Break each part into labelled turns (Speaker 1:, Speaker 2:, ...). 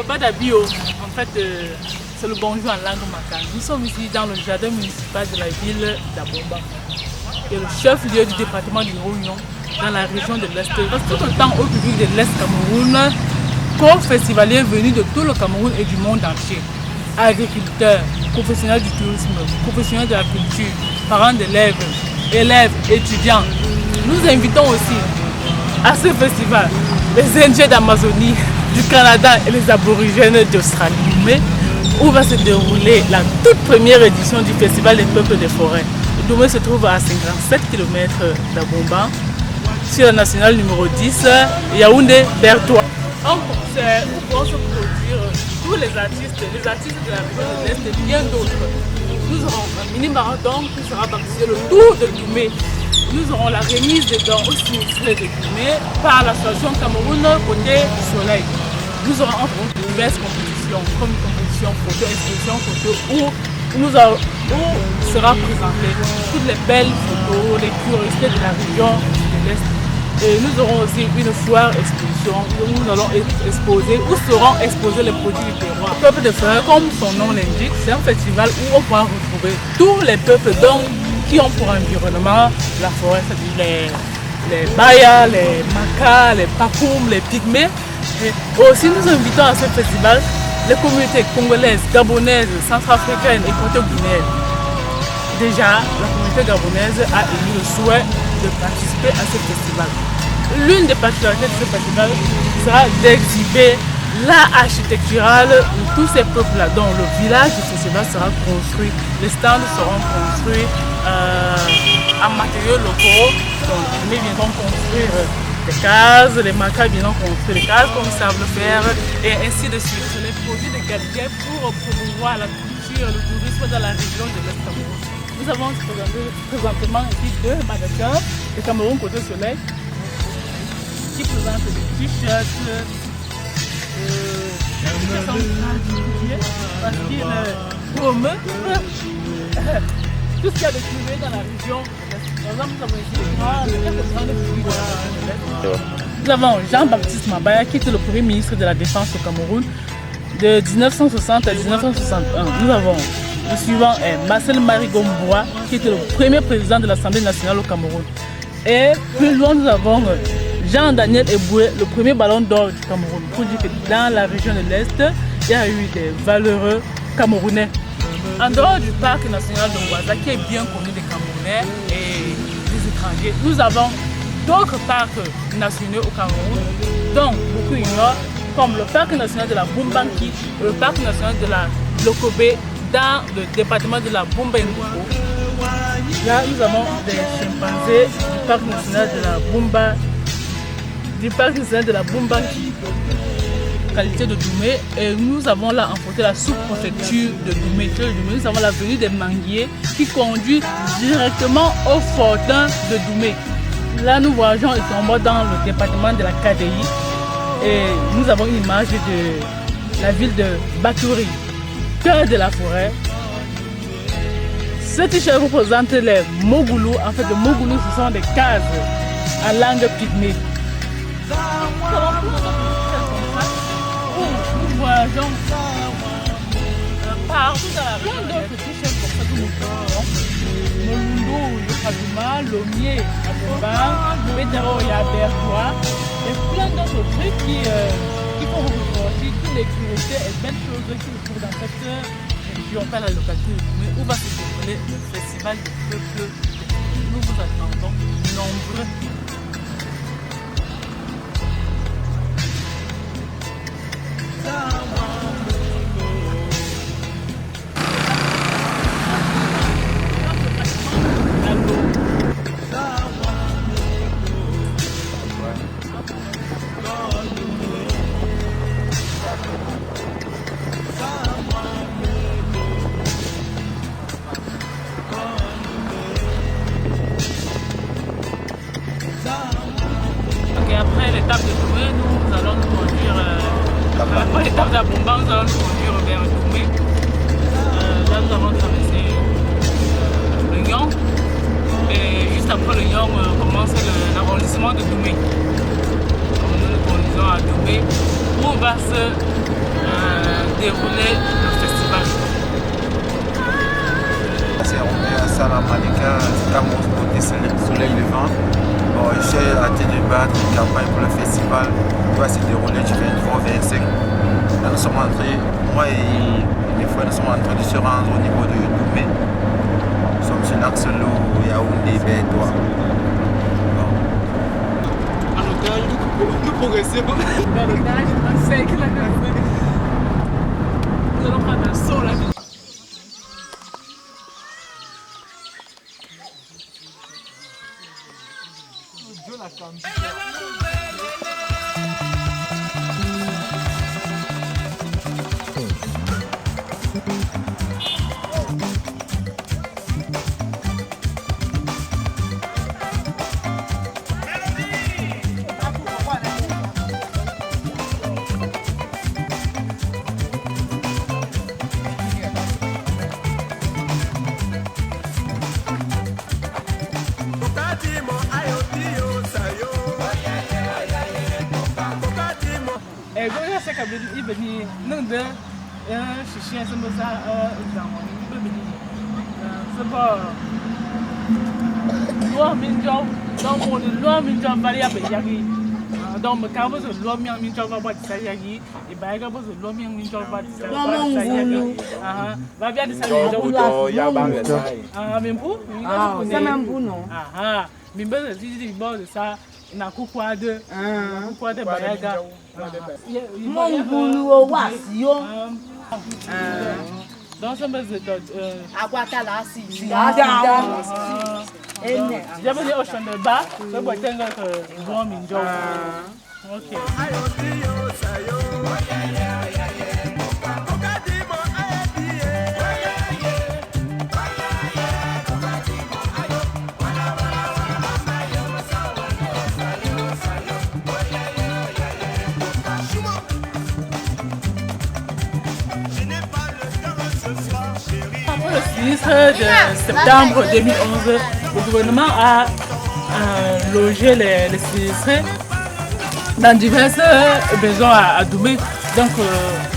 Speaker 1: Pas d'habio, en fait, c'est le bonjour en langue makane. Nous sommes ici dans le jardin municipal de la ville d'Abomba, qui est le chef-lieu du département du Réunion, dans la région de l'Est. Tout autant au public de l'Est Cameroun, qu'aux festivaliers venus de tout le Cameroun et du monde entier. Agriculteurs, professionnels du tourisme, professionnels de la culture, parents d'élèves, élèves, étudiants. Nous invitons aussi à ce festival les Indiens d'Amazonie, du Canada et les aborigènes d'Australie, où va se dérouler la toute première édition du Festival des peuples des forêts. Doumé se trouve à 57 km d'Abomba, sur la nationale numéro 10, Yaoundé-Bertois. En concert, où pourront se produire tous les artistes de la région de l'Est et bien d'autres. Nous aurons un mini-marathon qui sera baptisé le Tour de Doumé. Nous aurons la remise des dons aux sinistrés de Doumé par l'association Cameroun Côté Soleil. Nous aurons diverses compétitions, comme une compétition photo, exposition photo, où sera présenté toutes les belles photos, les curiosités de la région de l'Est. Et nous aurons aussi une foire exposition où nous allons exposer, où seront exposés les produits du terroir. Le peuple de Forêt, comme son nom l'indique, c'est un festival où on pourra retrouver tous les peuples qui ont pour environnement la forêt, c'est-à-dire les Bayas, les Makas, les Pakoum, les Pygmées. Et aussi nous invitons à ce festival les communautés congolaises, gabonaises, centrafricaines et côte-guinéennes. Déjà, la communauté gabonaise a émis le souhait de participer à ce festival. L'une des particularités de ce festival sera d'exhiber l'art architectural de tous ces peuples-là. Donc le village du festival sera construit, les stands seront construits en matériaux locaux. Donc les viendront construire des cases, les Makas viendront construire des cases comme ils savent le faire, et ainsi de suite. Les produits de qualité pour promouvoir la culture et le tourisme dans la région de l'Est Cameroun. Nous avons présentement ici deux magasins de Cameroun Côté Soleil qui présentent des t-shirts, parce qu'ils promeuvent tout ce qu'il y a de privé dans la région. Par exemple, nous avons ici les grands. Nous avons Jean-Baptiste Mabaya qui était le premier ministre de la Défense au Cameroun de 1960 à 1961. Nous avons le suivant est Marcel Marigomboua qui était le premier président de l'Assemblée nationale au Cameroun. Et plus loin, nous avons Jean-Daniel Eboué, le premier ballon d'or du Cameroun. Pour dire que dans la région de l'Est, il y a eu des valeureux Camerounais. En dehors du parc national de Ouaza, qui est bien connu des Camerounais et des étrangers, nous avons d'autres parcs nationaux au Cameroun, dont beaucoup ignorent, comme le parc national de la Bumbanki, le parc national de la Lokobé, dans le département de la Bumba-Ngoko. Là, nous avons des chimpanzés du parc national de la Bumbanki, qualité de Doumé, et nous avons là en photo la sous-préfecture de Doumé. Nous avons l'avenue des Manguiers qui conduit directement au fortin de Doumé. Là, nous voyageons dans le département de la KDI et nous avons une image de la ville de Batouri, cœur de la forêt. Ce t-shirt représente les Mogoulous. En fait, les Mogoulous, ce sont des cases en langue pygmée. Nous voyageons partout dans la région. D'autres t-shirts comme ça que nous voyons. Molundo, Yokaduma, Lomier, Abomba, Bédero et Bertois, et plein d'autres trucs qui font ressortir toutes les curiosités et belles choses qui se trouvent dans cette région, pas la localité, mais où va se dérouler le festival des peuples. Nous vous attendons nombreux. Après l'étape de Doumé, nous allons nous conduire, après l'étape d'Abomba, nous allons nous conduire vers Doumé. Là, nous allons traverser le Nyon. Et juste après le Nyon, commence l'arrondissement de Doumé. Comme nous nous conduisons à Doumé. où va se dérouler le festival.
Speaker 2: C'est à Salam Malika, c'est à mon côté soleil levant. Bon, j'ai hâte de battre une campagne pour le festival qui va se dérouler du 23 au 25. Là, nous sommes entrés, moi et mes frères, nous sommes en train de se rendre au niveau de Doumé. Nous sommes sur l'axe Lou, Yaoundé, Bédoua.
Speaker 3: Nous progressons.
Speaker 1: Dans le nage, on sait que la nous allons prendre un saut là. Il venir non de chichi c'est comme ça il venir c'est pas loi minjo donc on loi minjo varia be yagi donc me cabo de loi minjo va pas ça yagi et ba ga de loi minjo va ça yagi va bien de ça
Speaker 3: ya bang
Speaker 1: même pour
Speaker 4: ça même pour non
Speaker 1: mais ben c'est bon de ça na kukwa de bayaga
Speaker 4: mon boulot wasio
Speaker 1: dans ce base de
Speaker 4: aguatala si
Speaker 1: j'avais dit au champ de bas le boitin que bon minjo OK Le 6 de septembre 2011, le gouvernement a logé les sinistrés dans diverses maisons à Doumé. Donc,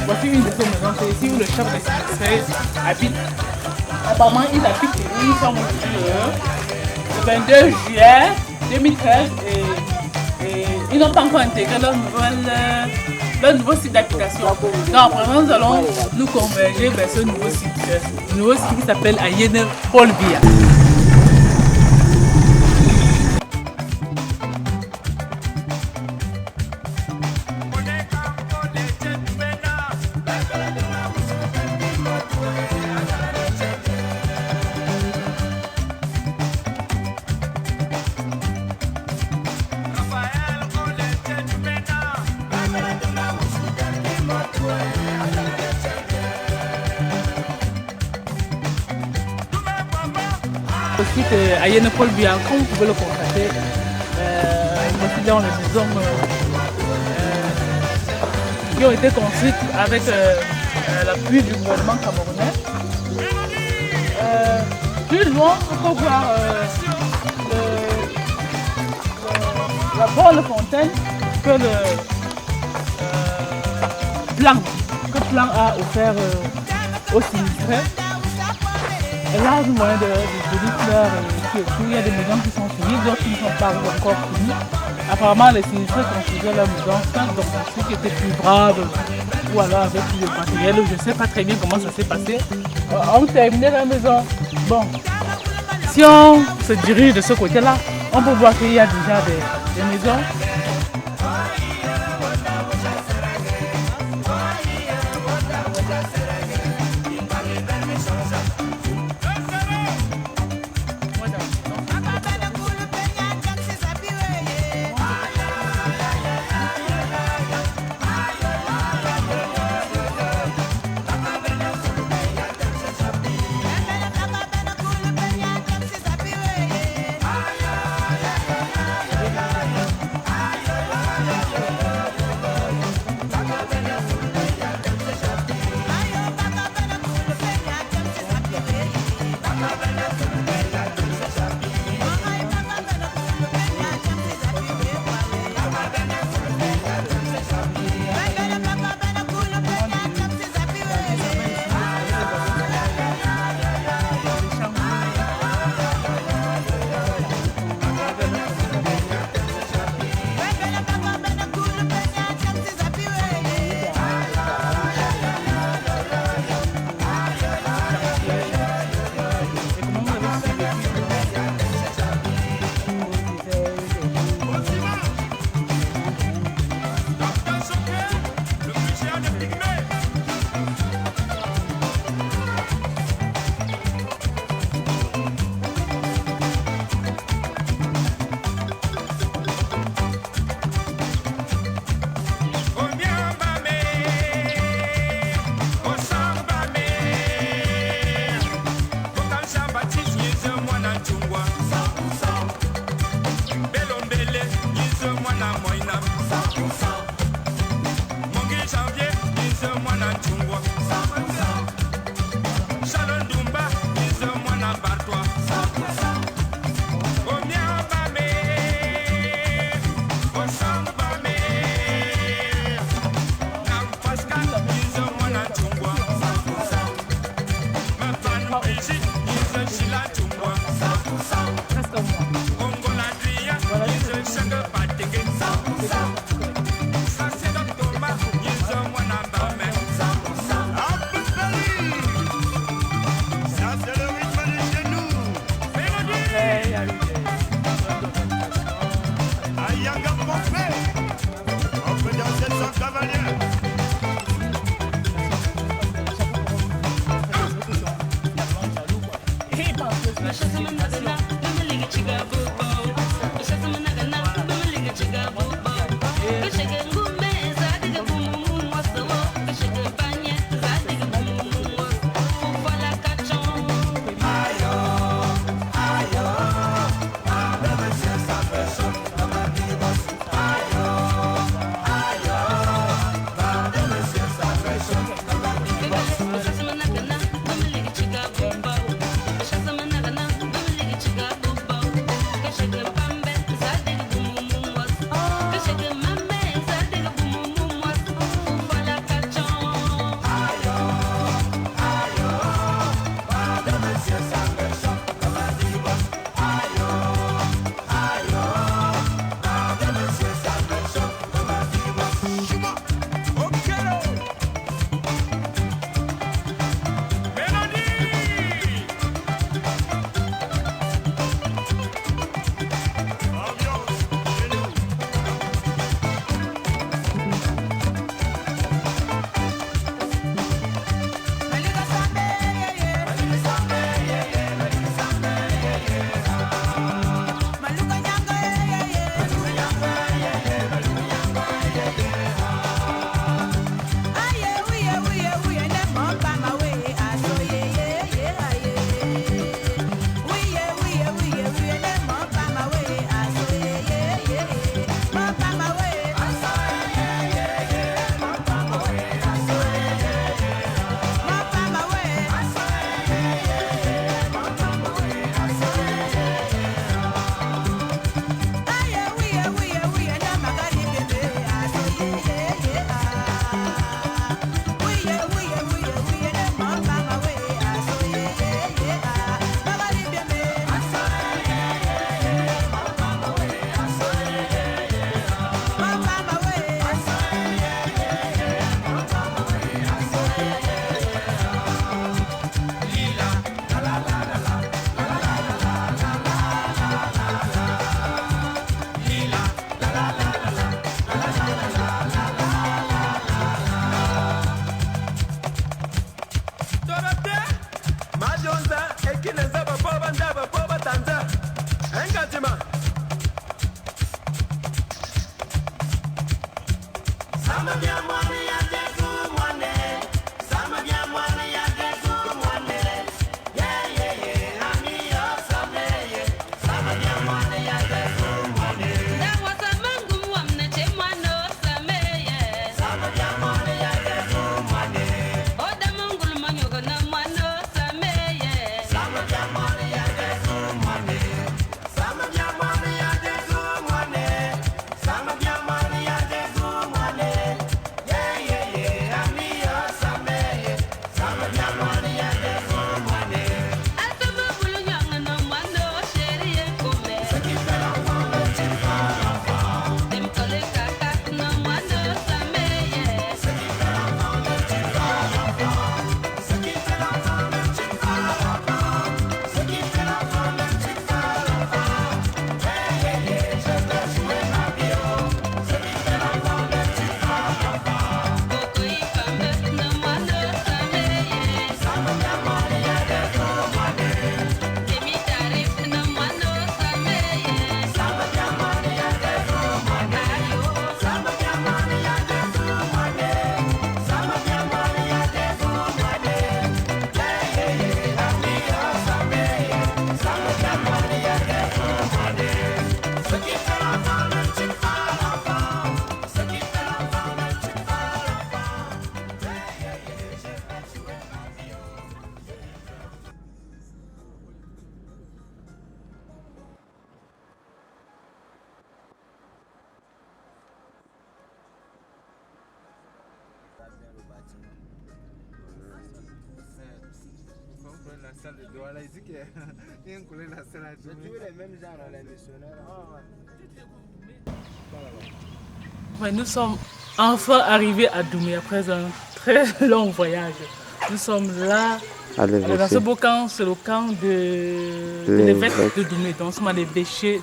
Speaker 1: voici une de ces maisons, c'est ici où le chef des sinistrés habite. Apparemment, il habite et ils sont le 22 juillet 2013 et ils n'ont pas encore intégré leur nouveau site d'application. Donc, vraiment, nous allons nous converger vers ce nouveau site qui s'appelle Ayene Paul Biya. Le site Ayene Paul Biya, comme vous pouvez le constater, voici dans les maisons qui ont été construites avec l'appui du gouvernement camerounais. Plus loin, on peut voir la bonne fontaine que plan a offert aux sinistrés. Et là, du moyen de fleurs et tout, il y a des maisons qui sont finies, d'autres qui ne sont pas encore finies. Apparemment, les sinistrés construisaient leur maison sans donc ceux qui étaient plus braves ou alors avec plus de matériel. Je ne sais pas très bien comment ça s'est passé. On terminait la maison. Bon, si on se dirige de ce côté-là, on peut voir qu'il y a déjà des maisons.
Speaker 2: salle de Douala, il dit qu'il y a un collègue la salle à tout. C'est toujours les mêmes gens, les missionnaires.
Speaker 1: Ouais, nous sommes enfin arrivés à Doumé après un très long voyage. Nous sommes là Alors, dans ce beau camp, c'est le camp de l'évêque de Doumé. Donc, nous sommes les évêchés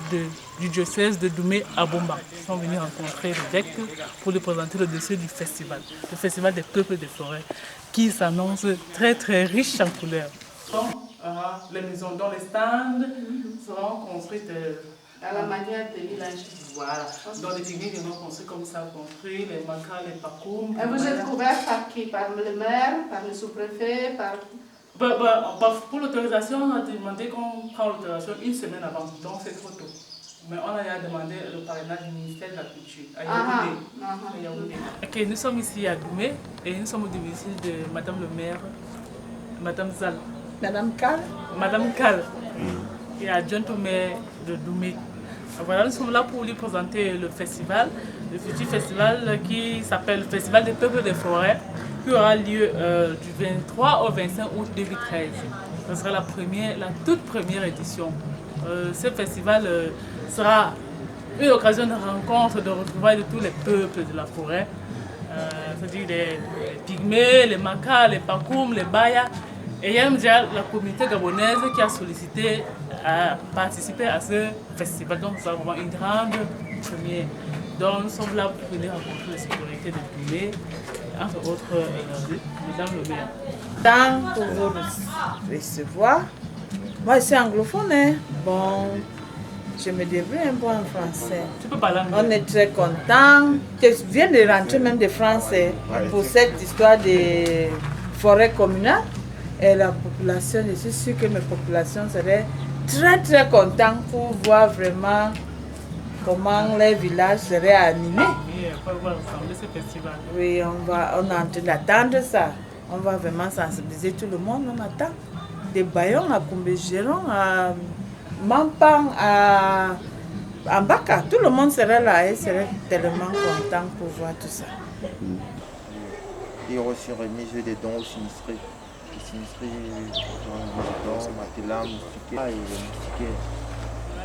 Speaker 1: du diocèse de Doumé à Bomba. Ils sont venus rencontrer l'évêque pour lui présenter le dossier du festival. Le festival des peuples des forêts, qui s'annonce très très riche en couleurs. Donc, les maisons dans les stands seront construites
Speaker 4: À la manière de village.
Speaker 1: voilà. Dans les techniques ils ont construit comme ça, construit les mancas, les parcours.
Speaker 4: Et vous êtes couvert par qui? Par le maire, par le sous-préfet, par...
Speaker 1: Pour l'autorisation, on a demandé qu'on prend l'autorisation une semaine avant, donc c'est trop tôt. Mais on a demandé le parrainage du ministère de la Culture à Yaoundé. Ok, nous sommes ici à Doumé et nous sommes au domicile de Madame le maire, Madame Zal.
Speaker 4: Madame Cal?
Speaker 1: Madame Cal, qui est adjointe au maire de Doumé. Voilà, nous sommes là pour lui présenter le festival, le futur festival qui s'appelle le Festival des peuples des forêts, qui aura lieu du 23 au 25 août 2013. Ce sera la toute première édition. Ce festival sera une occasion de rencontre, de retrouvailles de tous les peuples de la forêt, c'est-à-dire les pygmées, les makas, les pakoum, les bayas. Et il y a déjà la communauté gabonaise qui a sollicité à participer à ce festival. Donc c'est vraiment une grande première. Donc nous sommes là pour venir rencontrer les sécurités de Doumé, entre autres Mesdames le maire.
Speaker 5: Tant pour vous recevoir. Moi je suis anglophone, hein. Bon, je me débrouille un peu en français.
Speaker 1: Tu peux parler anglais.
Speaker 5: On est très content. Je viens de rentrer même de France pour cette histoire de forêt communale. Et la population, je suis sûre que mes populations seraient très très contentes pour voir vraiment comment les villages seraient animés.
Speaker 1: Oui, on va voir ensemble ce festival.
Speaker 5: Oui, on est en train d'attendre ça. On va vraiment sensibiliser tout le monde, on attend. Des Bayons à Combégeron, à Mampan, à Mbaka, tout le monde serait là et serait tellement content pour voir tout ça.
Speaker 2: Il y aura aussi remise des dons aux sinistrés. Les sinistrés, dons, matelas, moustiquaires et les moustiquaires.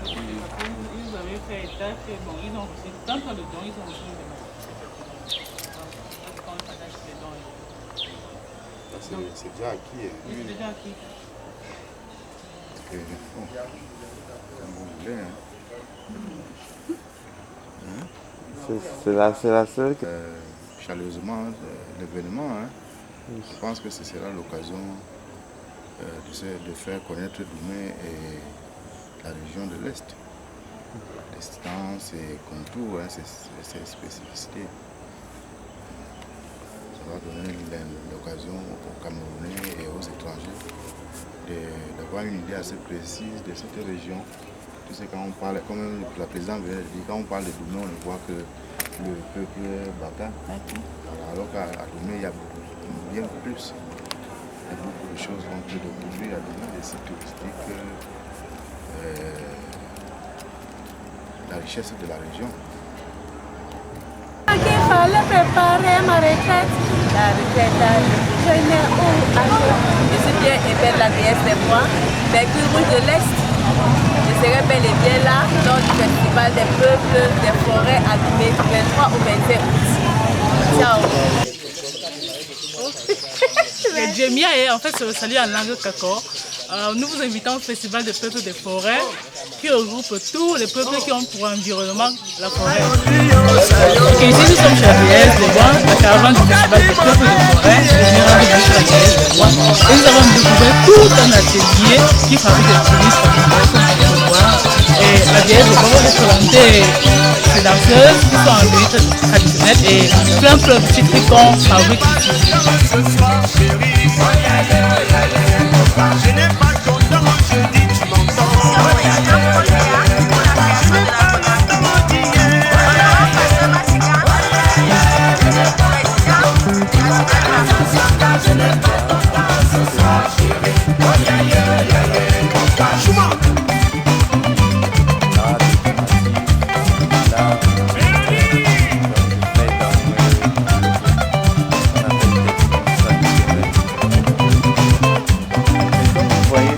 Speaker 1: Ils avaient fait état que bon, ils ont reçu tant de dons, ils ont reçu des moustiquaires.
Speaker 3: C'est déjà acquis.
Speaker 1: C'est déjà acquis.
Speaker 3: C'est la seule chaleureusement l'événement. Je pense que ce sera l'occasion de faire connaître Doumé et la région de l'Est. Les stands, ses contours, ses spécificités. Ça va donner l'occasion aux Camerounais et aux étrangers d'avoir une idée assez précise de cette région. Tu sais, quand on parle, comme la présidente vient de dire, quand on parle de Doumé, on ne voit que le peuple Baka. Alors qu'à Doumé, il y a bien plus. Il y a beaucoup de choses qu'on peut découvrir à Doumé, des sites touristiques, la richesse de la région.
Speaker 6: Il fallait préparer ma retraite. La retraite, je n'ai où aller. Je suis bien aimée de la déesse des bois, Mercure rouge de l'Est. Je serai bel et bien là, lors du festival des peuples des forêts à Doumé, du 23 au 25 août. Ciao.
Speaker 1: Et Djemia est en fait le salut en langue kako. Nous vous invitons au festival des peuples des forêts qui regroupe tous les peuples qui ont pour environnement la forêt. Ok, ici nous sommes chez la déesse des bois, la caravane du festival des peuples des forêts. Et nous avons découvert tout un atelier qui fabrique des tennis des bois. Et la déesse des bois va vous présenter ces danseuses qui sont en tenue traditionnelle et plein de petits trucs qu'on fabrique ici.
Speaker 7: Je n'ai pas ton temps, je dis tu m'entends. Je n'ai pas le temps d'hier. Je n'ai pas ce soir,
Speaker 2: Vous voyez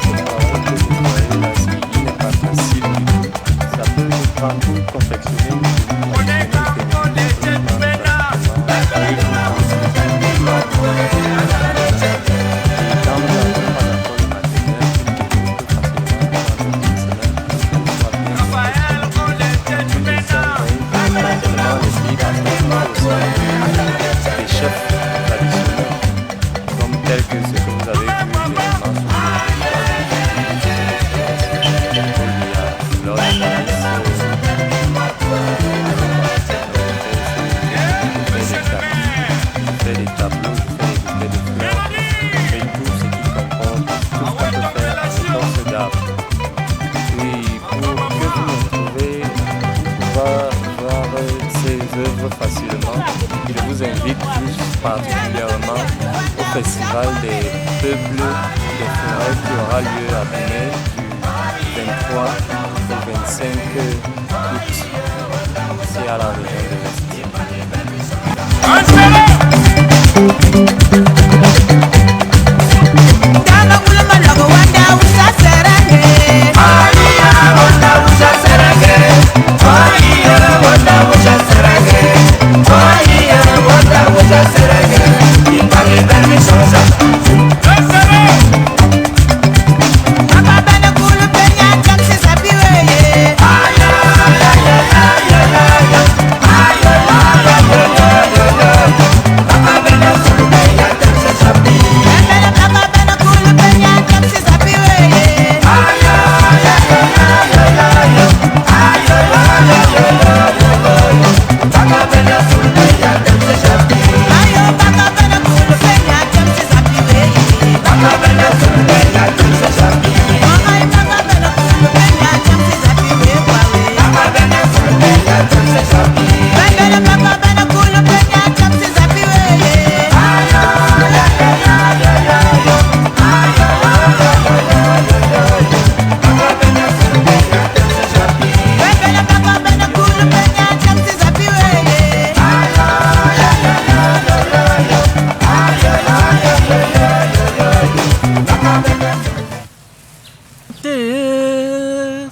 Speaker 8: invite plus particulièrement au Festival des Peuples des Funérailles qui aura lieu à Bénin du 23 au 25 août, ici à la région de l'Est.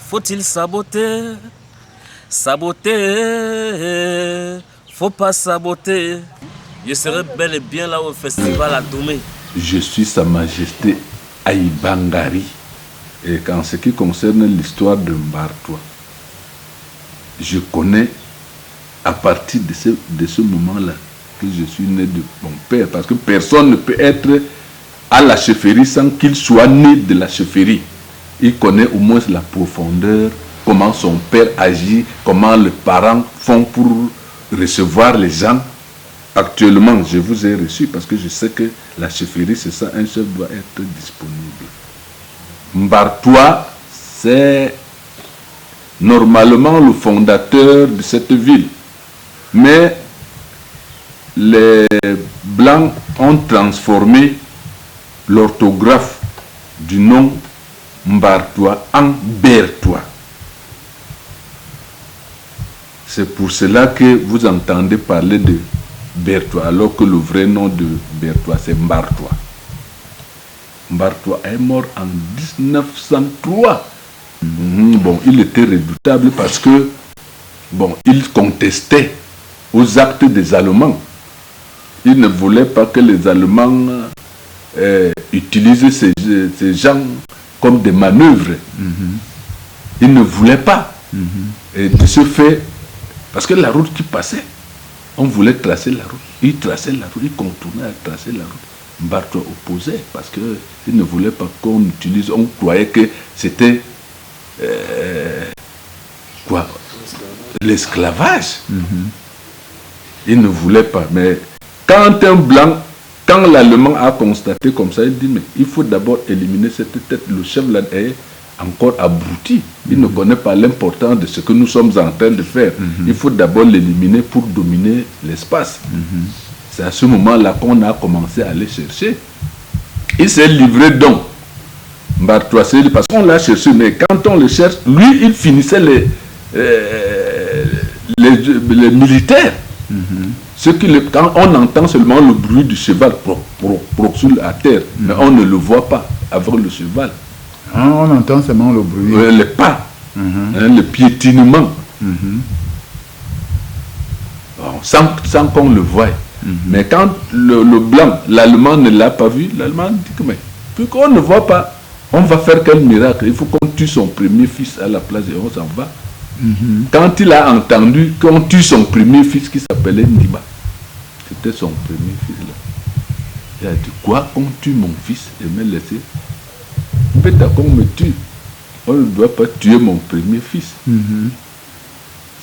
Speaker 9: Faut-il saboter? Saboter, faut pas saboter. Je serai bel et bien là au festival à Domé.
Speaker 10: Je suis Sa Majesté Aïbangari. Et en ce qui concerne l'histoire de Mbartois, je connais à partir de ce moment-là que je suis né de mon père. Parce que personne ne peut être à la chefferie sans qu'il soit né de la chefferie. Il connaît au moins la profondeur, comment son père agit, comment les parents font pour recevoir les gens. Actuellement, je vous ai reçu parce que je sais que la chefferie, c'est ça, un chef doit être disponible. Mbartois, c'est normalement le fondateur de cette ville. Mais les Blancs ont transformé l'orthographe du nom Mbartois en Bertois. C'est pour cela que vous entendez parler de Bertois, alors que le vrai nom de Bertois, c'est Mbartois. Mbartois est mort en 1903. Bon, il était redoutable parce que, bon, il contestait aux actes des Allemands. Il ne voulait pas que les Allemands utilisent ces gens comme des manœuvres. Il ne voulait pas. Et de ce fait, parce que la route qui passait, on voulait tracer la route. Il traçait la route, il contournait à tracer la route. Mbartois opposait parce qu'il ne voulait pas qu'on utilise, on croyait que c'était l'esclavage. Il ne voulait pas. Mais quand un blanc, quand l'Allemand a constaté comme ça, il dit mais il faut d'abord éliminer cette tête. Le chef là est encore abruti. Il ne connaît pas l'importance de ce que nous sommes en train de faire. Il faut d'abord l'éliminer pour dominer l'espace. C'est à ce moment-là qu'on a commencé à aller chercher. Il s'est livré donc. Mbartois, parce qu'on l'a cherché, mais quand on le cherche, lui, il finissait les militaires. Quand on entend seulement le bruit du cheval sur la terre, mais on ne le voit pas avec le cheval.
Speaker 11: On entend seulement le bruit.
Speaker 10: Le pas, le piétinement. Sans qu'on le voie. Mais quand le blanc, l'Allemand ne l'a pas vu, l'Allemand dit que mais puisqu'on ne voit pas, on va faire quel miracle? Il faut qu'on tue son premier fils à la place et on s'en va. Quand il a entendu qu'on tue son premier fils qui s'appelait Ndiba, c'était son premier fils là. Il a dit quoi? On tue mon fils et me laisser? Peut-être qu'on me tue. On ne doit pas tuer mon premier fils.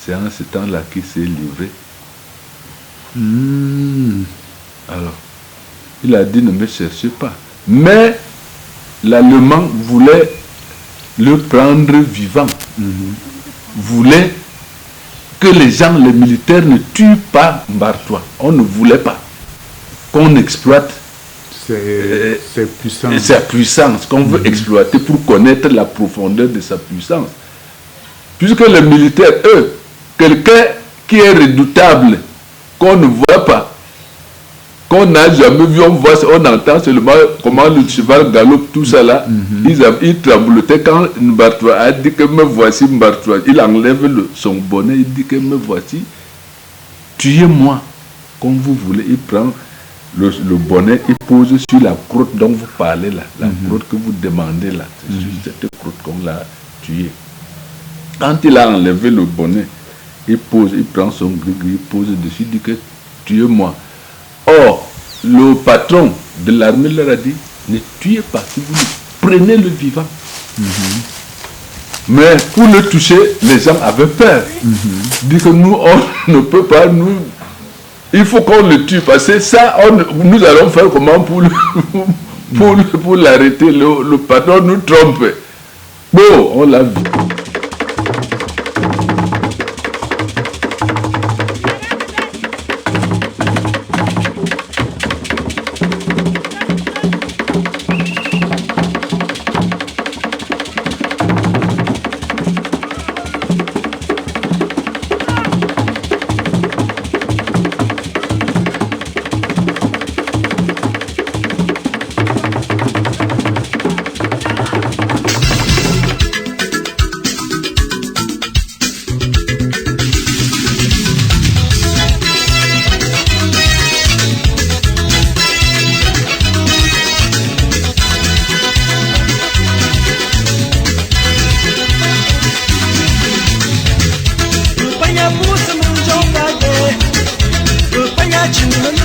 Speaker 10: C'est en ce temps-là qu'il s'est livré. Alors, il a dit ne me cherchez pas. Mais l'Allemand voulait le prendre vivant. Voulait que les gens, les militaires ne tuent pas Mbartois. On ne voulait pas qu'on exploite sa puissance, qu'on veut exploiter pour connaître la profondeur de sa puissance. Puisque les militaires, eux, quelqu'un qui est redoutable, qu'on ne voit pas, qu'on n'a jamais vu, on entend seulement comment le cheval galope, tout ça là, ils tremblotaient quand Mbartois a dit que me voici Mbartois. Il enlève son bonnet, il dit que me voici, tuez-moi, comme vous voulez. Il prend le bonnet, il pose sur la croûte dont vous parlez là, la croûte que vous demandez là, c'est sur cette croûte qu'on l'a tué. Quand il a enlevé le bonnet, il prend son gris-gris, il pose dessus, il dit que tuez-moi. Or, le patron de l'armée leur a dit, ne tuez pas, si vous prenez le vivant. Mais pour le toucher, les gens avaient peur. Ils disent que nous, on ne peut pas, il faut qu'on le tue, parce que ça, nous allons faire comment pour l'arrêter. Le patron nous trompe. Bon, on l'a vu.
Speaker 7: Chuma,